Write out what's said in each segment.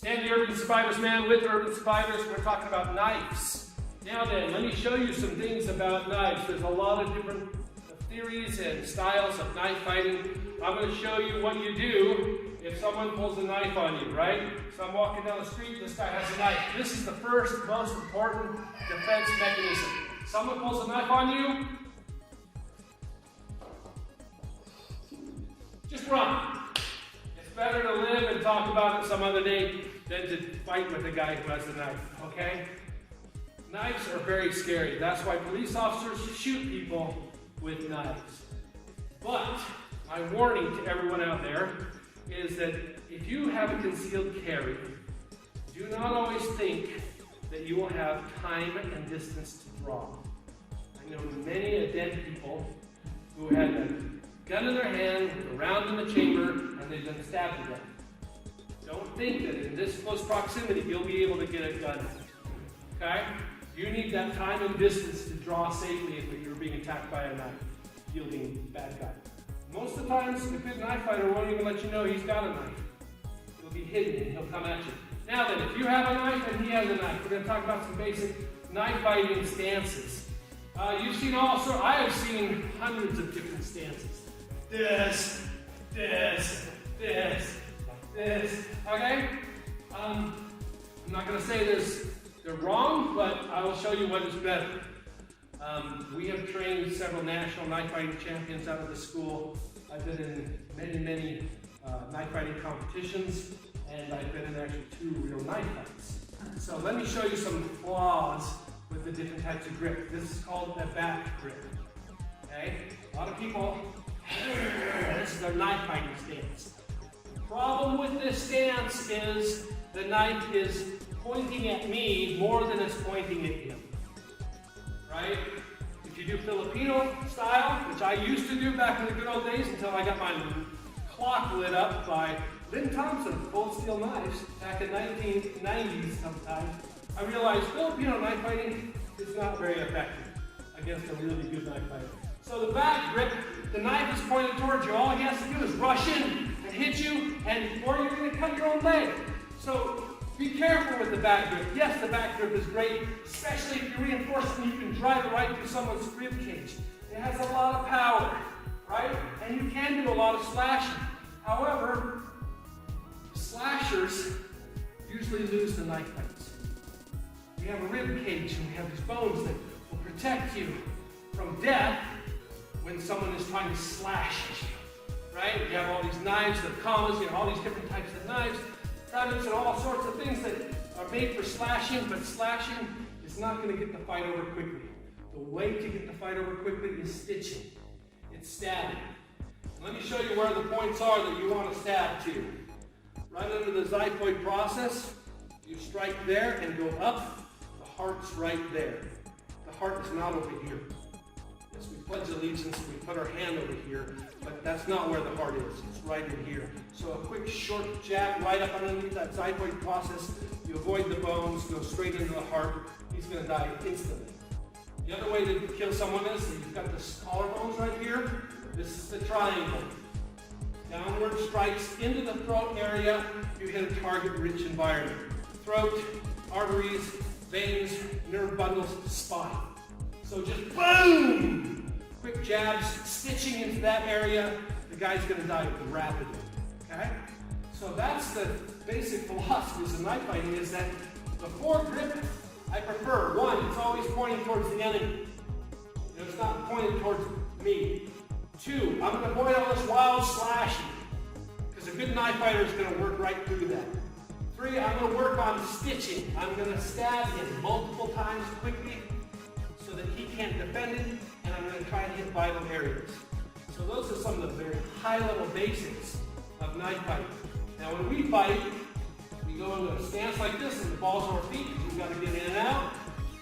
Sandy Urban Survivors Man with Urban Survivors. We're talking about knives. Now then, let me show you some things about knives. There's a lot of different theories and styles of knife fighting. I'm going to show you what you do if someone pulls a knife on you, right? So I'm walking down the street, this guy has a knife. This is the first most important defense mechanism. Someone pulls a knife on you, just run. It's better to live and talk about it some other day than to fight with the guy who has the knife, okay? Knives are very scary. That's why police officers shoot people with knives. But my warning to everyone out there is that if you have a concealed carry, do not always think that you will have time and distance to draw. I know many dead people who had a gun in their hand, with a round in the chamber, and they've been stabbed to death. Don't think that in this close proximity you'll be able to get a gun. Okay? You need that time and distance to draw safely if you're being attacked by a knife, yielding bad guy. Most of the times, a good knife fighter won't even let you know he's got a knife. He'll be hidden and he'll come at you. Now then, if you have a knife and he has a knife, we're going to talk about some basic knife fighting stances. You've seen I have seen hundreds of different stances. This, okay? I'm not going to say they're wrong, but I will show you what is better. We have trained several national knife fighting champions out of the school. I've been in many knife fighting competitions, and I've been in actually 2 real knife fights. So let me show you some flaws with the different types of grip. This is called a back grip. Okay? A lot of people, this is their knife fighting stance. The problem with this stance is the knife is pointing at me more than it's pointing at him. Right? If you do Filipino style, which I used to do back in the good old days until I got my clock lit up by Lynn Thompson, Cold Steel Knives, back in 1990s sometime, I realized Filipino knife fighting is not very effective against a really good knife fighter. So the back grip, the knife is pointed towards you. All he has to do is rush in and hit you, or you're going to cut your own leg. So be careful with the back grip. Yes, the back grip is great, especially if you reinforce it and you can drive it right through someone's rib cage. It has a lot of power, right? And you can do a lot of slashing. However, slashers usually lose the knife fights. We have a rib cage and we have these bones that will protect you from death when someone is trying to slash at you, right? You have all these knives, the commas, you have all these different types of knives, diamonds, and all sorts of things that are made for slashing, but slashing is not going to get the fight over quickly. The way to get the fight over quickly is stitching. It's stabbing. Let me show you where the points are that you want to stab to. Right under the xiphoid process, you strike there and go up. The heart's right there. The heart is not over here. Yes, we pledge allegiance, we put our hand over here, but that's not where the heart is. It's right in here. So a quick short jab right up underneath that xiphoid process. You avoid the bones, go straight into the heart. He's going to die instantly. The other way to kill someone is you've got the collarbones right here. This is the triangle. Downward strikes into the throat area. You hit a target-rich environment. Throat, arteries, veins, nerve bundles, spine. So just boom! Quick jabs, stitching into that area. The guy's going to die rapidly. Okay? So that's the basic philosophies of knife fighting, is that the foregrip, I prefer. 1, it's always pointing towards the enemy. It's not pointed towards me. 2, I'm going to avoid all this wild slashing, because a good knife fighter is going to work right through that. 3, I'm going to work on stitching. I'm going to stab him multiple times quickly so that he can't defend it, and I'm going to try and hit vital areas. So those are some of the very high-level basics of knife fighting. Now when we fight, we go into a stance like this, and the ball's on our feet because we've got to get in and out.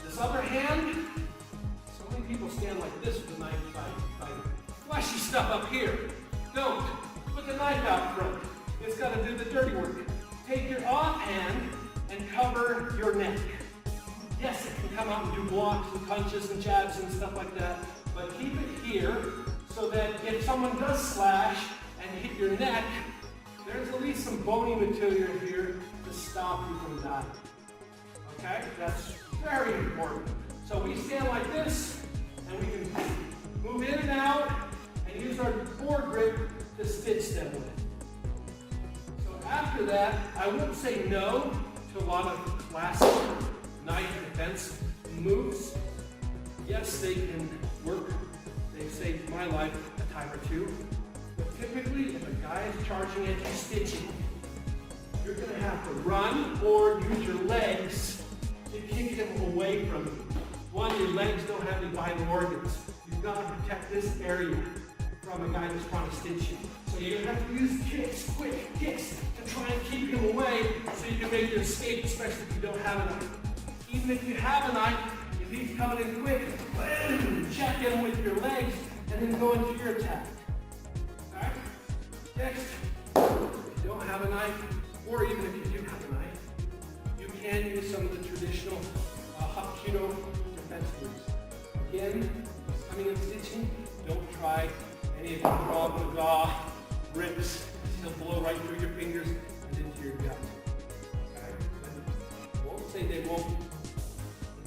This other hand, so many people stand like this with a knife fighting. Fleshy stuff up here. Don't. Put the knife out front. It's got to do the dirty work. Take your offhand and cover your neck. Yes, it can come out and do blocks and punches and jabs and stuff like that, but keep it here so that if someone does slash and hit your neck, there's at least some bony material here to stop you from dying. Okay? That's very important. So we stand like this, and we can move in and out, and use our foregrip to stitch them with. So after that, I wouldn't say no to a lot of classic knife defense moves. Yes, they can work. They've saved my life a time or two. But typically, if a guy is charging at you stitching, you're going to have to run or use your legs to kick him away from you. One, your legs don't have any vital organs. You've got to protect this area from a guy that's trying to stitch you. So you're going to have to use kicks, quick kicks, to try and keep him away so you can make your escape, especially if you don't have a knife. Even if you have a knife, if he's coming in quick, check him with your legs and then go into your attack. Alright? Next, if you don't have a knife, or even if you do have a knife, you can use some of the traditional Hapkido defense moves. Again, coming and stitching, don't try any of the Krav Maga rips. He'll blow right through your fingers and into your gut. Okay? I won't say they won't.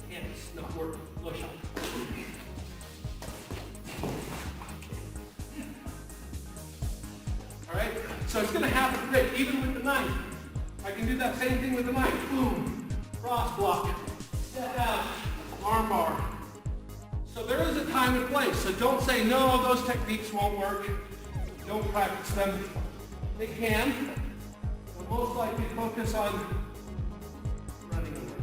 They can't. It's not working. Push up. Alright? So it's going to happen quick, even with the knife. I can do that same thing with the knife. Boom. Cross block. Step out. Arm bar. So there is a time and place. So don't say, no, those techniques won't work. Don't practice them. They can. But most likely focus on running away.